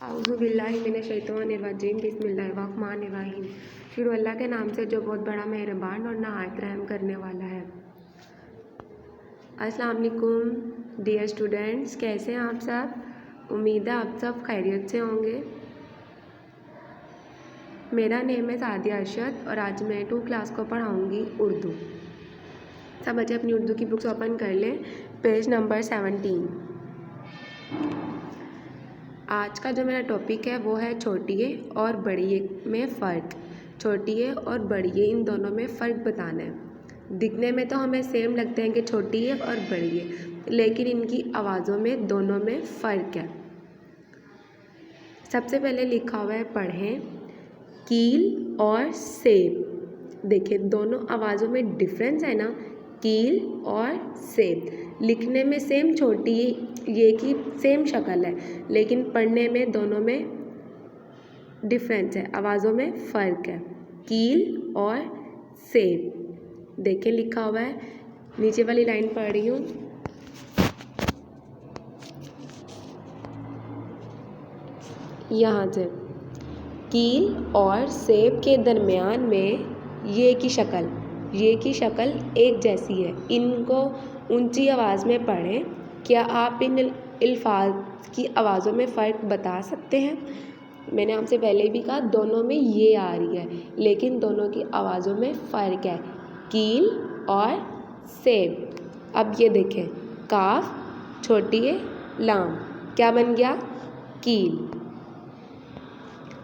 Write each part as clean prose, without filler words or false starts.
औज़ुबिल्लाहिमिनश्शैतानिर्रजीम बिस्मिल्लाहिर्रहमानिर्रहीम। शुरू अल्लाह के नाम से जो बहुत बड़ा मेहरबान और नहायत रहम करने वाला है। अस्सलाम वालेकुम डियर स्टूडेंट्स, कैसे हैं आप सब? उम्मीद है आप सब खैरियत से होंगे। मेरा नेम है सादिया अरशद और आज मैं 2 क्लास को पढ़ाऊँगी उर्दू। सब बच्चे अपनी उर्दू की बुक्स ओपन कर लें, पेज नंबर 17। आज का जो मेरा टॉपिक है वो है छोटिए और बड़िए में फ़र्क। छोटिए और बड़िए इन दोनों में फ़र्क बताना है। दिखने में तो हमें सेम लगते हैं कि छोटिए और बड़िए, लेकिन इनकी आवाज़ों में दोनों में फ़र्क है। सबसे पहले लिखा हुआ है पढ़ें, कील और सेब। देखिए दोनों आवाज़ों में डिफरेंस है ना, कील और सेब। लिखने में सेम छोटी ये की सेम शक्ल है, लेकिन पढ़ने में दोनों में डिफरेंस है, आवाज़ों में फ़र्क है। कील और सेब देखिए लिखा हुआ है, नीचे वाली लाइन पढ़ रही हूँ। यहाँ से कील और सेब के दरमियान में ये की शक्ल एक जैसी है। इनको ऊंची आवाज़ में पढ़ें। क्या आप इन अल्फाज की आवाज़ों में फ़र्क बता सकते हैं? मैंने आपसे पहले भी कहा दोनों में ये आ रही है, लेकिन दोनों की आवाज़ों में फ़र्क है, कील और सेब। अब ये देखें, काफ छोटी है, लाम क्या बन गया? कील।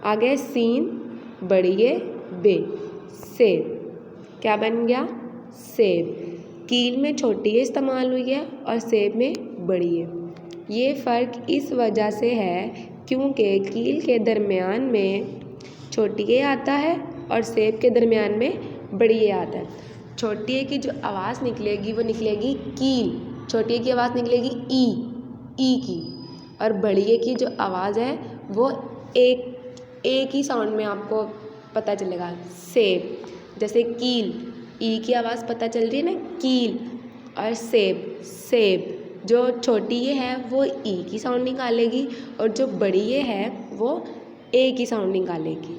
आगे सीन बड़ी है, बे सेब क्या बन गया? सेब। कील में छोटी है इस्तेमाल हुई है और सेब में बड़ी है। ये फ़र्क इस वजह से है क्योंकि कील के दरमियान में छोटी ए आता है और सेब के दरमियान में बड़ी ए आता है। छोटी ए की जो आवाज़ निकलेगी वो निकलेगी कील, छोटी ए की आवाज़ निकलेगी ई की, और बड़ी ए की जो आवाज़ है वो एक ही साउंड में आपको पता चलेगा, सेब। जैसे कील, ई की आवाज़ पता चल रही है ना, कील, और सेब। जो छोटी ये है वो ई की साउंड निकालेगी और जो बड़ी ये है वो ए की साउंड निकालेगी।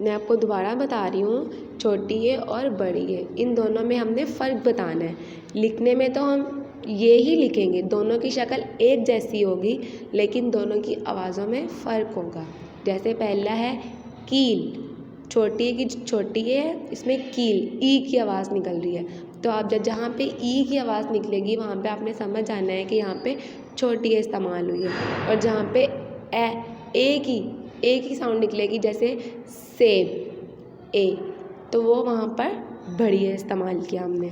मैं आपको दोबारा बता रही हूँ, छोटी ये और बड़ी ये इन दोनों में हमने फ़र्क बताना है। लिखने में तो हम ये ही लिखेंगे, दोनों की शक्ल एक जैसी होगी, लेकिन दोनों की आवाज़ों में फ़र्क होगा। जैसे पहला है कील, छोटी की छोटी है, इसमें कील ई की आवाज़ निकल रही है, तो आप जहाँ पे ई की आवाज़ निकलेगी वहाँ पे आपने समझ जाना है कि यहाँ पे छोटी ए इस्तेमाल हुई है। और जहाँ पे ए की साउंड निकलेगी, जैसे सेब ए, तो वो वहाँ पर बड़ी ए इस्तेमाल किया हमने।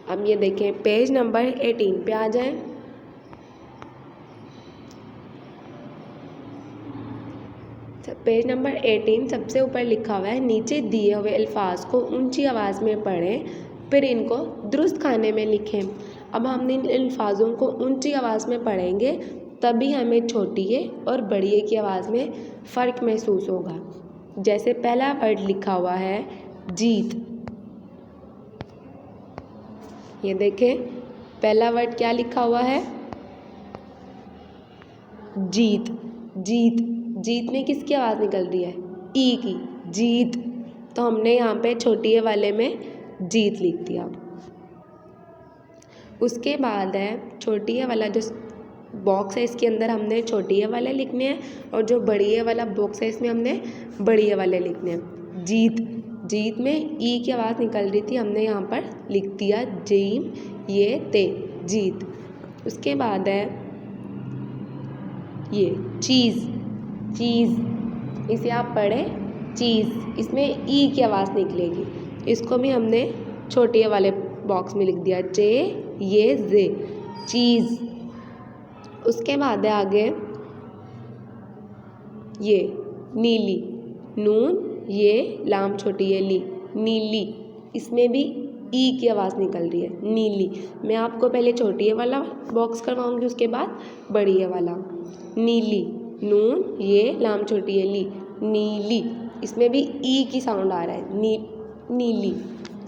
अब ये देखें, पेज नंबर 18 पे आ जाएं। पेज नंबर 18 सबसे ऊपर लिखा हुआ है, नीचे दिए हुए अल्फाज को ऊंची आवाज़ में पढ़ें, फिर इनको दुरुस्त खाने में लिखें। अब हम इन अल्फाजों को ऊंची आवाज़ में पढ़ेंगे तभी हमें छोटी ए और बड़ी ए की आवाज़ में फ़र्क महसूस होगा। जैसे पहला वर्ड लिखा हुआ है जीत, ये देखें पहला वर्ड क्या लिखा हुआ है? जीत में किसकी आवाज़ निकल रही है? ई की, जीत। तो हमने यहाँ पे छोटी ए वाले में जीत लिख दिया। उसके बाद है छोटी ए वाला जो बॉक्स है, इसके अंदर हमने छोटी ए वाले लिखने हैं, और जो बड़ी ए वाला बॉक्स है इसमें हमने बड़ी ए वाले लिखने हैं। जीत में ई की आवाज़ निकल रही थी, हमने यहाँ पर लिख दिया जीम ये ते, जीत। उसके बाद है ये चीज़, इसे आप पढ़ें चीज़, इसमें ई की आवाज़ निकलेगी, इसको भी हमने छोटे ए वाले बॉक्स में लिख दिया, चे ये जे, चीज़। उसके बाद है आगे ये नीली, नून ये लाम छोटी ये ली, नीली, इसमें भी ई की आवाज़ निकल रही है, नीली। मैं आपको पहले छोटी ए वाला बॉक्स करवाऊंगी, उसके बाद बड़ी ए वाला। नीली, नून ये लाम छोटी ये ली, नीली, इसमें भी ई की साउंड आ रहा है, नीली,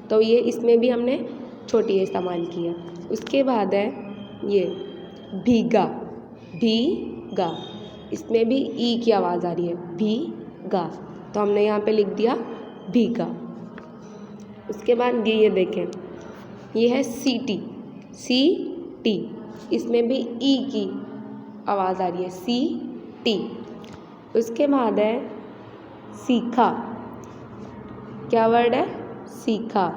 तो ये इसमें भी हमने छोटी ए इस्तेमाल किया। उसके बाद है ये भीगा, भीगा, इसमें भी ई की आवाज़ आ रही है, भीगा, तो हमने यहाँ पे लिख दिया भीगा। उसके बाद ये देखें, ये है सीटी, सीटी, इसमें भी ई की आवाज़ आ रही है, सीटी। उसके बाद है सीखा, क्या वर्ड है, सीखा,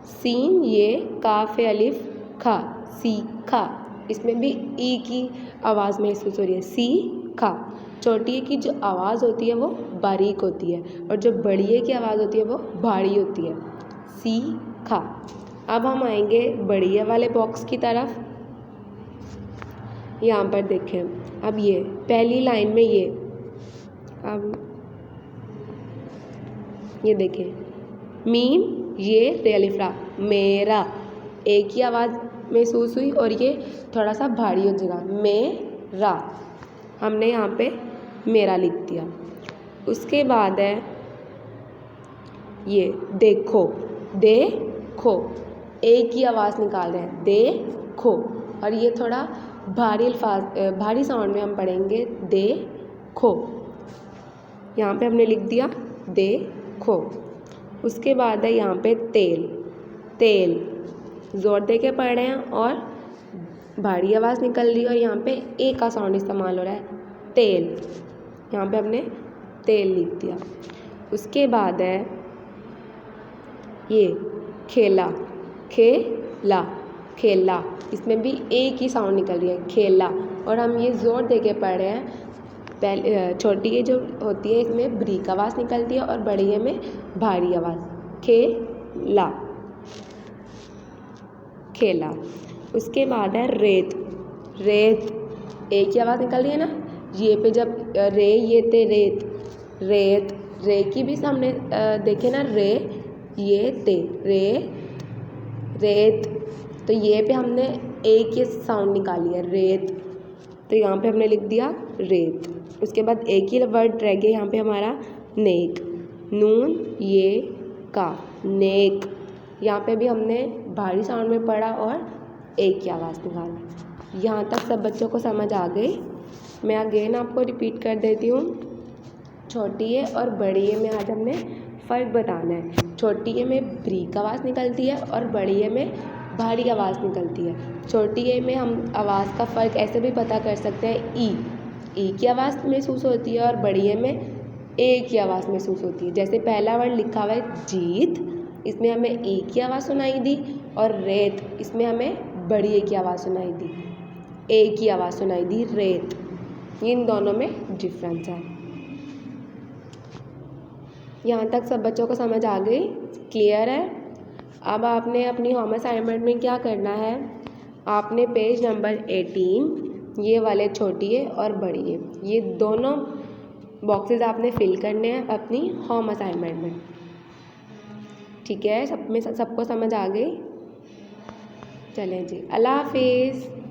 सीन ये काफ़े अलिफ खा, सीखा, इसमें भी ई की आवाज़ महसूस हो रही है, सीखा। छोटी की जो आवाज़ होती है वो बारीक होती है और जो बड़ी की आवाज़ होती है वो भारी होती है, सीखा। अब हम आएंगे बड़ी वाले बॉक्स की तरफ। यहाँ पर देखें, अब ये पहली लाइन में ये, अब ये देखें, मीम ये रे अलिफ रा, मेरा, एक ही आवाज़ महसूस हुई और ये थोड़ा सा भारी हो जाएगा, मेरा, हमने यहाँ पे मेरा लिख दिया। उसके बाद है ये देखो, देखो, एक ही आवाज़ निकाल रहे हैं, देखो, और ये थोड़ा भारी साउंड में हम पढ़ेंगे, देखो, यहाँ पे हमने लिख दिया देखो। उसके बाद है यहाँ पे तेल, तेल, ज़ोर दे के पढ़ रहे हैं और भारी आवाज़ निकल रही है और यहाँ पे ए का साउंड इस्तेमाल हो रहा है, तेल, यहाँ पे हमने तेल लिख दिया। उसके बाद है ये खेला, खेला, खेला, इसमें भी ए की साउंड निकल रही है, खेला, और हम ये ज़ोर दे के पढ़ रहे हैं। पहले छोटी ये जो होती है इसमें ब्रीक आवाज़ निकलती है और बड़ी ये में भारी आवाज़, खेला, खेला। उसके बाद है रेत, रेत, एक ही आवाज़ निकल रही है ना, ये पे जब रे ये ते रेत, रेत, रे की भी सामने देखे ना, रे ये ते रेत, रेत, तो ये पे हमने एक ही साउंड निकाली है, रेत, तो यहाँ पे हमने लिख दिया रेत। उसके बाद एक ही वर्ड रह गया यहाँ पे हमारा नेक, नून ये का, नेक, यहाँ पे भी हमने भारी साउंड में पढ़ा और एक की आवाज़ निकाला। यहाँ तक सब बच्चों को समझ आ गई। मैं अगेन आपको रिपीट कर देती हूँ, छोटी ए और बड़ी ए में आज हमने फ़र्क बताना है। छोटी ए में ब्रीक आवाज़ निकलती है और बड़ी ए में भारी आवाज़ निकलती है। छोटी ए में हम आवाज़ का फ़र्क ऐसे भी पता कर सकते हैं, ई की आवाज़ महसूस होती है और बड़ी ए में ए की आवाज़ महसूस होती है। जैसे पहला वर्ड लिखा हुआ है जीत, इसमें हमें ए की आवाज़ सुनाई दी, और रेत, इसमें हमें बड़ी ए की आवाज़ सुनाई दी, ए की आवाज़ सुनाई दी, रेत। इन दोनों में डिफरेंस है। यहाँ तक सब बच्चों को समझ आ गई, क्लियर है। अब आपने अपनी होम असाइनमेंट में क्या करना है, आपने पेज नंबर 18 ये वाले छोटी है और बड़ी है, ये दोनों बॉक्सेस आपने फिल करने हैं अपनी होम असाइनमेंट में। ठीक है, सबको समझ आ गई। चलें जी, अल्लाह हाफिज़।